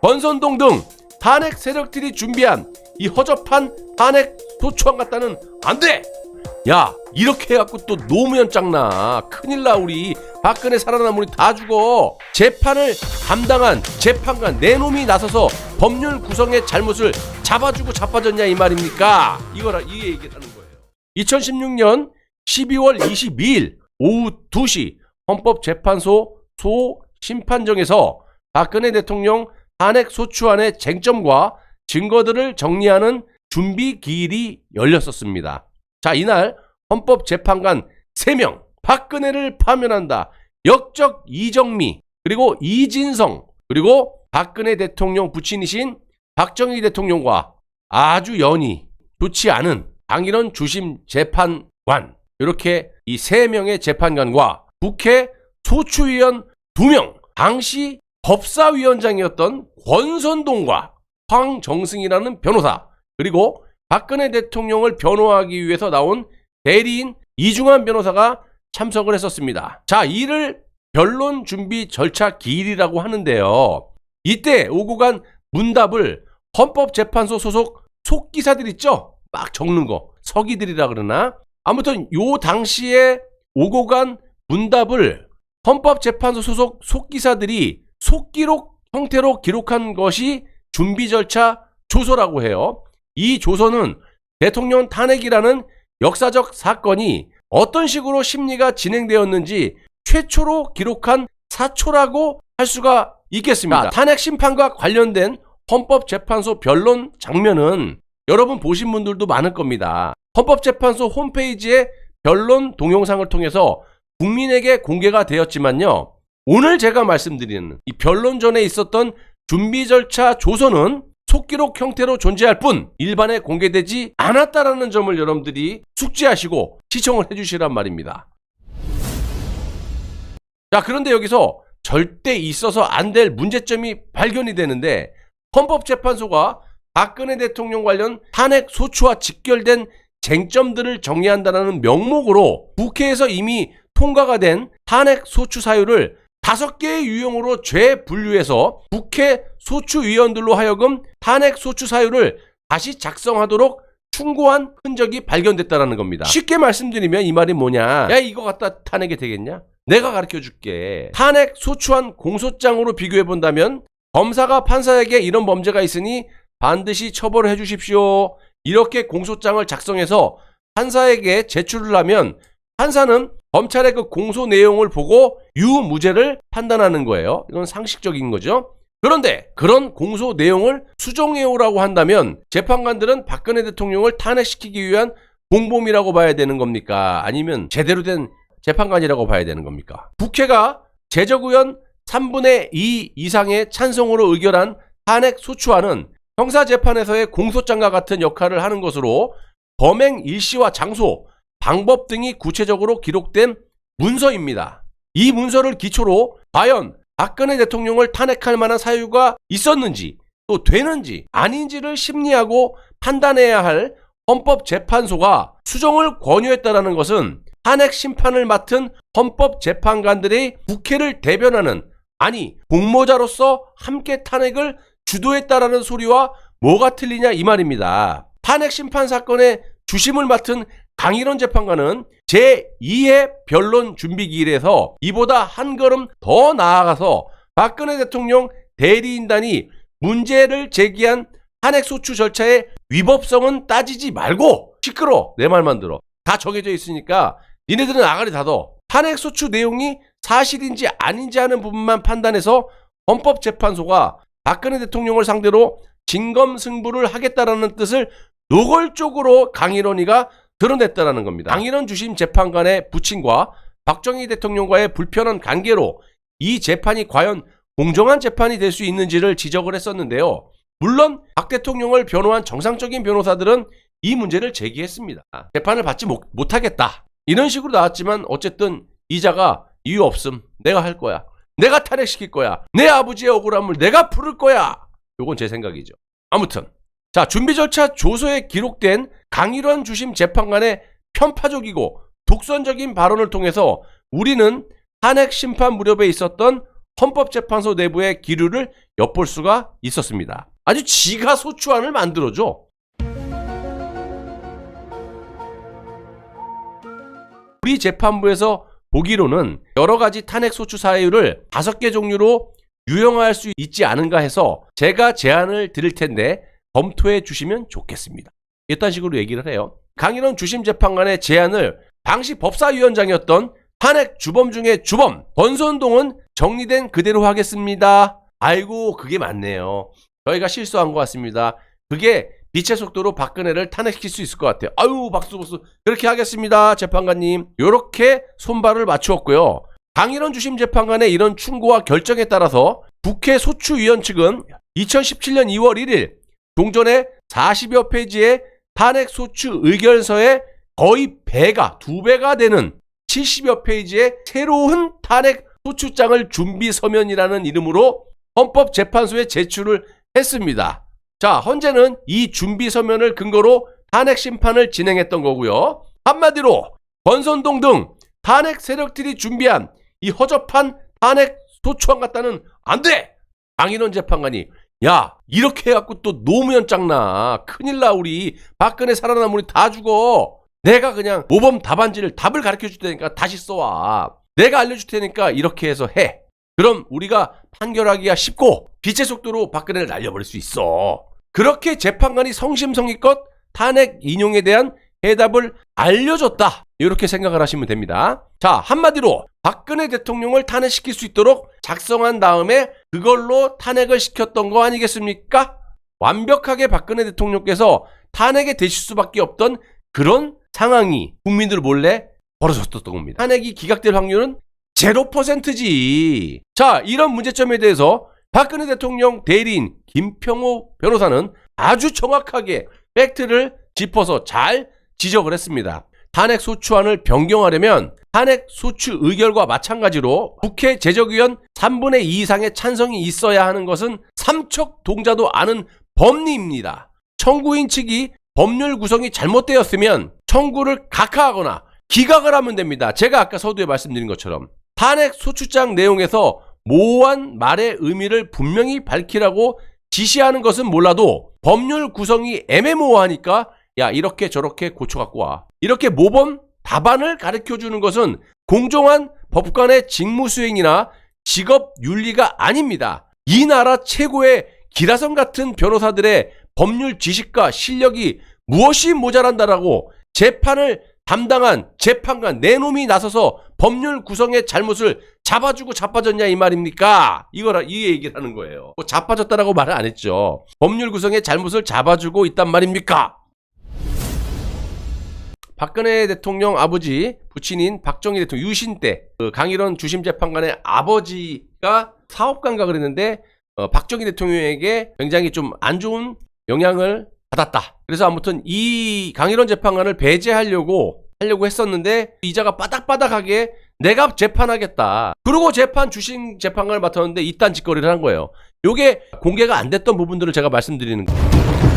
권선동 등 탄핵 세력들이 준비한 이 허접한 탄핵 소추안 갖다는 안 돼! 야, 이렇게 해갖고 또 노무현 짱나. 큰일나. 우리 박근혜 살아남으니 다 죽어. 재판을 담당한 재판관 내 놈이 나서서 법률 구성의 잘못을 잡아주고 자빠졌냐 이 말입니까? 이게 얘기하는 거예요. 2016년 12월 22일 오후 2시 헌법재판소 소심판정에서 박근혜 대통령 탄핵 소추안의 쟁점과 증거들을 정리하는 준비 기일이 열렸었습니다. 자, 이날 헌법재판관 3명, 박근혜를 파면한다. 역적 이정미, 그리고 이진성, 그리고 박근혜 대통령 부친이신 박정희 대통령과 아주 연이 좋지 않은 강일원 주심 재판관, 이렇게 이 3명의 재판관과 국회 소추위원 2명, 당시 법사위원장이었던 권선동과 황정승이라는 변호사, 그리고 박근혜 대통령을 변호하기 위해서 나온 대리인 이중환 변호사가 참석을 했었습니다. 자, 이를 변론 준비 절차 기일이라고 하는데요. 이때 오고 간 문답을 헌법재판소 소속 속기사들 있죠? 막 적는 거. 서기들이라 그러나? 아무튼 요 당시에 오고 간 문답을 헌법재판소 소속 속기사들이 속기록 형태로 기록한 것이 준비 절차 조서라고 해요. 이 조서는 대통령 탄핵이라는 역사적 사건이 어떤 식으로 심리가 진행되었는지 최초로 기록한 사초라고 할 수가 있겠습니다. 탄핵 심판과 관련된 헌법재판소 변론 장면은 여러분 보신 분들도 많을 겁니다. 헌법재판소 홈페이지에 변론 동영상을 통해서 국민에게 공개가 되었지만요. 오늘 제가 말씀드리는 이 변론 전에 있었던 준비 절차 조서는 속기록 형태로 존재할 뿐 일반에 공개되지 않았다라는 점을 여러분들이 숙지하시고 시청을 해주시란 말입니다. 자, 그런데 여기서 절대 있어서 안 될 문제점이 발견이 되는데 헌법재판소가 박근혜 대통령 관련 탄핵 소추와 직결된 쟁점들을 정리한다는 명목으로 국회에서 이미 통과가 된 탄핵 소추 사유를 5개의 유형으로 재분류해서 국회 소추위원들로 하여금 탄핵 소추 사유를 다시 작성하도록 충고한 흔적이 발견됐다는 겁니다. 쉽게 말씀드리면 이 말이 뭐냐? 야, 이거 갖다 탄핵이 되겠냐? 내가 가르쳐줄게. 탄핵 소추안 공소장으로 비교해본다면 검사가 판사에게 이런 범죄가 있으니 반드시 처벌을 해주십시오. 이렇게 공소장을 작성해서 판사에게 제출을 하면 판사는 검찰의 그 공소 내용을 보고 유무죄를 판단하는 거예요. 이건 상식적인 거죠. 그런데 그런 공소 내용을 수정해오라고 한다면 재판관들은 박근혜 대통령을 탄핵시키기 위한 공범이라고 봐야 되는 겁니까? 아니면 제대로 된 재판관이라고 봐야 되는 겁니까? 국회가 제적의원 3분의 2 이상의 찬성으로 의결한 탄핵 소추안은 형사재판에서의 공소장과 같은 역할을 하는 것으로 범행 일시와 장소, 방법 등이 구체적으로 기록된 문서입니다. 이 문서를 기초로 과연 박근혜 대통령을 탄핵할 만한 사유가 있었는지 또 되는지 아닌지를 심리하고 판단해야 할 헌법재판소가 수정을 권유했다는 것은 탄핵 심판을 맡은 헌법재판관들의 국회를 대변하는, 아니 공모자로서 함께 탄핵을 주도했다라는 소리와 뭐가 틀리냐 이 말입니다. 탄핵 심판 사건의 주심을 맡은 강일원 재판관은 제2회 변론 준비기일에서 이보다 한 걸음 더 나아가서 박근혜 대통령 대리인단이 문제를 제기한 탄핵소추 절차의 위법성은 따지지 말고, 시끄러, 내 말만 들어, 다 정해져 있으니까 니네들은 아가리 닫어. 탄핵소추 내용이 사실인지 아닌지 하는 부분만 판단해서 헌법재판소가 박근혜 대통령을 상대로 진검승부를 하겠다라는 뜻을 노골적으로 강일원이가 드러냈다는 겁니다. 강일원 주심 재판관의 부친과 박정희 대통령과의 불편한 관계로 이 재판이 과연 공정한 재판이 될 수 있는지를 지적을 했었는데요. 물론 박 대통령을 변호한 정상적인 변호사들은 이 문제를 제기했습니다. 재판을 받지 못하겠다. 이런 식으로 나왔지만 어쨌든 이자가 이유 없음. 내가 할 거야. 내가 탄핵시킬 거야. 내 아버지의 억울함을 내가 풀을 거야. 요건 제 생각이죠. 아무튼 자, 준비 절차 조서에 기록된 강일원 주심 재판관의 편파적이고 독선적인 발언을 통해서 우리는 탄핵 심판 무렵에 있었던 헌법재판소 내부의 기류를 엿볼 수가 있었습니다. 아주 지가 소추안을 만들어줘. 우리 재판부에서 보기로는 여러 가지 탄핵 소추 사유를 5개 종류로 유형화할 수 있지 않은가 해서 제가 제안을 드릴 텐데 검토해 주시면 좋겠습니다. 이딴 식으로 얘기를 해요. 강인원 주심 재판관의 제안을 당시 법사위원장이었던 탄핵 주범 중에 주범 권선동은 정리된 그대로 하겠습니다. 아이고, 그게 맞네요. 저희가 실수한 것 같습니다. 그게 빛의 속도로 박근혜를 탄핵시킬 수 있을 것 같아요. 아유, 박수. 그렇게 하겠습니다, 재판관님. 요렇게 손발을 맞추었고요. 강인원 주심 재판관의 이런 충고와 결정에 따라서 국회 소추위원 측은 2017년 2월 1일 종전에 40여 페이지의 탄핵 소추 의견서에 거의 2배가 되는 70여 페이지의 새로운 탄핵 소추장을 준비 서면이라는 이름으로 헌법재판소에 제출을 했습니다. 자, 헌재는 이 준비 서면을 근거로 탄핵 심판을 진행했던 거고요. 한마디로 권선동 등 탄핵 세력들이 준비한 이 허접한 탄핵 소추안 갖다는 안 돼! 강인원 재판관이 야, 이렇게 해갖고 또 노무현 짱나. 큰일 나, 우리. 박근혜 살아남으면 우리 다 죽어. 내가 그냥 모범 답안지를 답을 가르쳐 줄 테니까 다시 써와. 내가 알려줄 테니까 이렇게 해서 해. 그럼 우리가 판결하기가 쉽고 빛의 속도로 박근혜를 날려버릴 수 있어. 그렇게 재판관이 성심성의껏 탄핵 인용에 대한 해답을 알려줬다. 이렇게 생각을 하시면 됩니다. 자, 한마디로 박근혜 대통령을 탄핵시킬 수 있도록 작성한 다음에 그걸로 탄핵을 시켰던 거 아니겠습니까? 완벽하게 박근혜 대통령께서 탄핵에 되실 수밖에 없던 그런 상황이 국민들 몰래 벌어졌던 겁니다. 탄핵이 기각될 확률은 0%지. 자, 이런 문제점에 대해서 박근혜 대통령 대리인 김평호 변호사는 아주 정확하게 팩트를 짚어서 잘 지적을 했습니다. 탄핵 소추안을 변경하려면 탄핵 소추 의결과 마찬가지로 국회 제적위원 3분의 2 이상의 찬성이 있어야 하는 것은 삼척동자도 아는 법리입니다. 청구인 측이 법률 구성이 잘못되었으면 청구를 각하하거나 기각을 하면 됩니다. 제가 아까 서두에 말씀드린 것처럼 탄핵 소추장 내용에서 모호한 말의 의미를 분명히 밝히라고 지시하는 것은 몰라도 법률 구성이 애매모호하니까 야, 이렇게 저렇게 고쳐갖고 와. 이렇게 모범 답안을 가르쳐주는 것은 공정한 법관의 직무수행이나 직업윤리가 아닙니다. 이 나라 최고의 기라성 같은 변호사들의 법률 지식과 실력이 무엇이 모자란다라고 재판을 담당한 재판관 내놈이 나서서 법률 구성의 잘못을 잡아주고 자빠졌냐 이 말입니까? 이 얘기를 하는 거예요. 뭐 자빠졌다라고 말은 안 했죠. 법률 구성의 잘못을 잡아주고 있단 말입니까? 박근혜 대통령 아버지 부친인 박정희 대통령 유신 때 강일원 주심 재판관의 아버지가 사업가인가 그랬는데 박정희 대통령에게 굉장히 좀 안 좋은 영향을 받았다. 그래서 아무튼 이 강일원 재판관을 배제하려고 했었는데 이자가 바닥바닥하게 내가 재판하겠다. 그리고 주심 재판관을 맡았는데 이딴 짓거리를 한 거예요. 요게 공개가 안 됐던 부분들을 제가 말씀드리는 거예요.